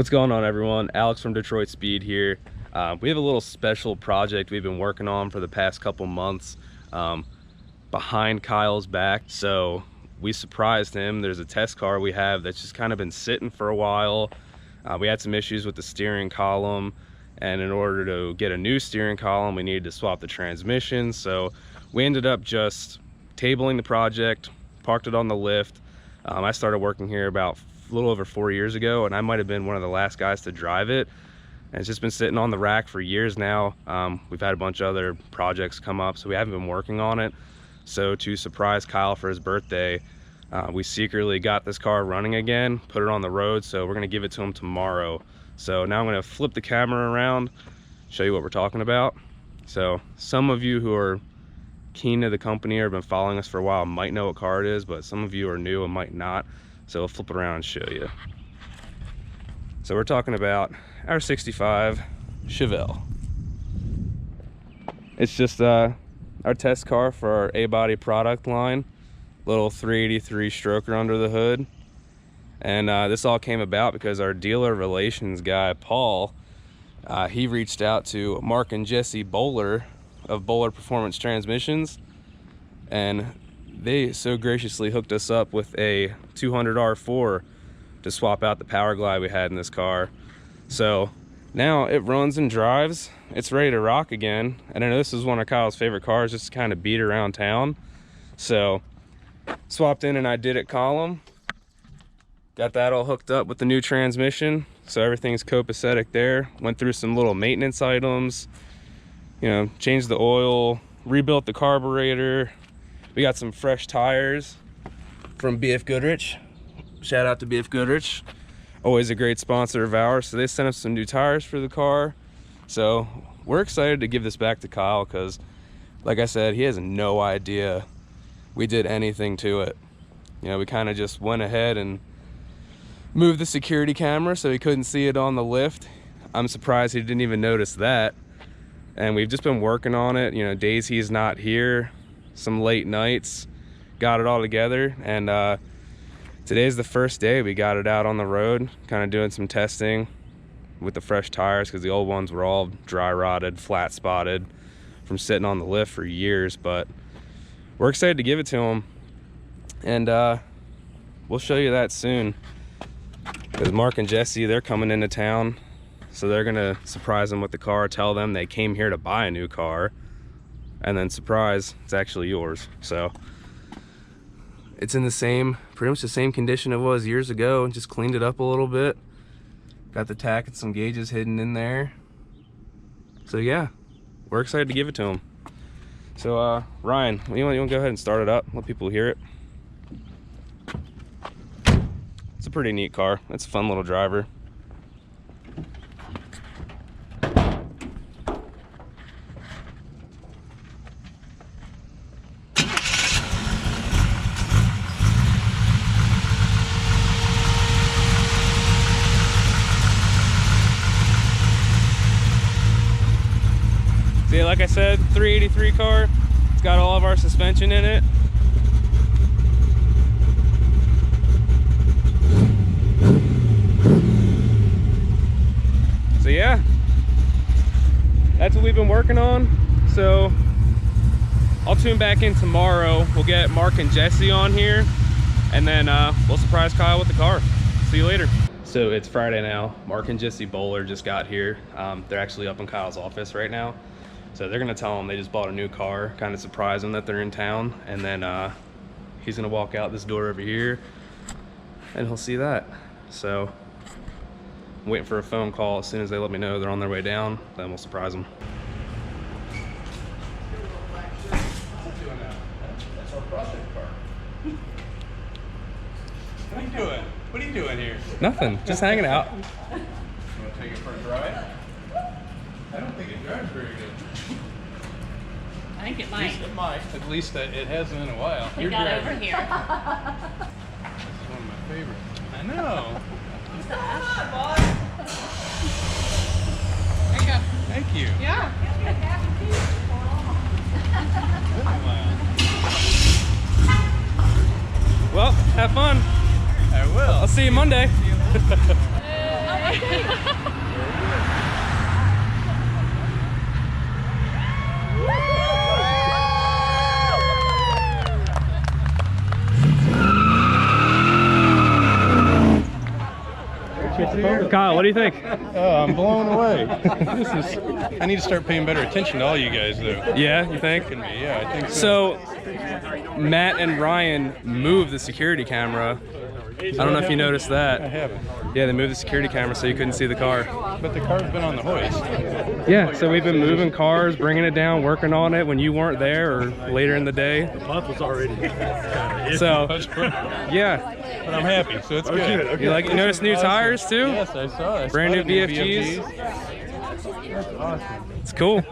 What's going on, everyone? Alex from Detroit Speed here. We have a little special project we've been working on for the past couple months behind Kyle's back. So we surprised him. There's a test car we have that's just kind of been sitting for a while. We had some issues with the steering column, and in order to get a new steering column, we needed to swap the transmission. So we ended up just tabling the project, parked it on the lift. I started working here about a little over 4 years ago, and I might have been one of the last guys to drive it. And it's just been sitting on the rack for years now. We've had a bunch of other projects come up, so we haven't been working on it. So to surprise Kyle for his birthday, we secretly got this car running again, put it on the road. So we're gonna give it to him tomorrow. So now I'm gonna flip the camera around, show you what we're talking about. So some of you who are keen to the company or have been following us for a while might know what car it is, but some of you are new and might not. So I'll flip it around and show you. So we're talking about our 65 Chevelle. It's just our test car for our A-body product line. Little 383 stroker under the hood. And this all came about because our dealer relations guy, Paul, he reached out to Mark and Jesse Bowler of Bowler Performance Transmissions, and they so graciously hooked us up with a 200 R4 to swap out the power glide we had in this car. So now it runs and drives. It's ready to rock again. And I know this is one of Kyle's favorite cars, just to kind of beat around town. So swapped in an I Did It column. Got that all hooked up with the new transmission. So everything's copacetic there. Went through some little maintenance items, you know, changed the oil, rebuilt the carburetor. We got some fresh tires from BF Goodrich. Shout out to BF Goodrich. Always a great sponsor of ours. So they sent us some new tires for the car. So we're excited to give this back to Kyle because, like I said, he has no idea we did anything to it. You know, we kind of just went ahead and moved the security camera so he couldn't see it on the lift. I'm surprised he didn't even notice that. And we've just been working on it, you know, days he's not here, some late nights, got it all together. And today's the first day we got it out on the road, kind of doing some testing with the fresh tires because the old ones were all dry rotted, flat spotted from sitting on the lift for years. But we're excited to give it to him, and we'll show you that soon because Mark and Jesse, they're coming into town. So they're gonna surprise them with the car, tell them they came here to buy a new car, and then surprise, it's actually yours. So it's in the same, pretty much the same condition it was years ago, and just cleaned it up a little bit. Got the tack and some gauges hidden in there. So yeah, we're excited to give it to them. So Ryan, you want to go ahead and start it up, let people hear it? It's a pretty neat car. It's a fun little driver. See, like I said, 383 car. It's got all of our suspension in it. So yeah, that's what we've been working on. So I'll tune back in tomorrow. We'll get Mark and Jesse on here, and then we'll surprise Kyle with the car. See you later. So it's Friday now. Mark and Jesse Bowler just got here. They're actually up in Kyle's office right now. So they're gonna tell him they just bought a new car, kind of surprise them that they're in town, and then he's gonna walk out this door over here and he'll see that. So I'm waiting for a phone call. As soon as they let me know they're on their way down, then we'll surprise them. That's our project car. What are you doing? What are you doing here? Nothing, just hanging out. You want to take it for a drive? I don't think it drives very good. I think it might. It might. At least it hasn't in a while. We got over here. This is one of my favorites. I know. Come on, boss. There you go. Thank you. Yeah. Well, have fun. I will. I'll see you Monday. See you later. Kyle, what do you think? Oh, I'm blown away. I need to start paying better attention to all you guys, though. Yeah, you think? Yeah, I think so. So, Matt and Ryan moved the security camera. I don't know if you noticed I that. haven't. Yeah, they moved the security camera so you couldn't see the car. But the car's been on the hoist. Yeah, so we've been moving cars, bringing it down, working on it when you weren't there or later in the day. The month was already kind of So, yeah. But I'm happy, so it's good. Okay. You like? You noticed new tires too? Yes, I saw. Brand new spotted BFGs. That's awesome. It's cool.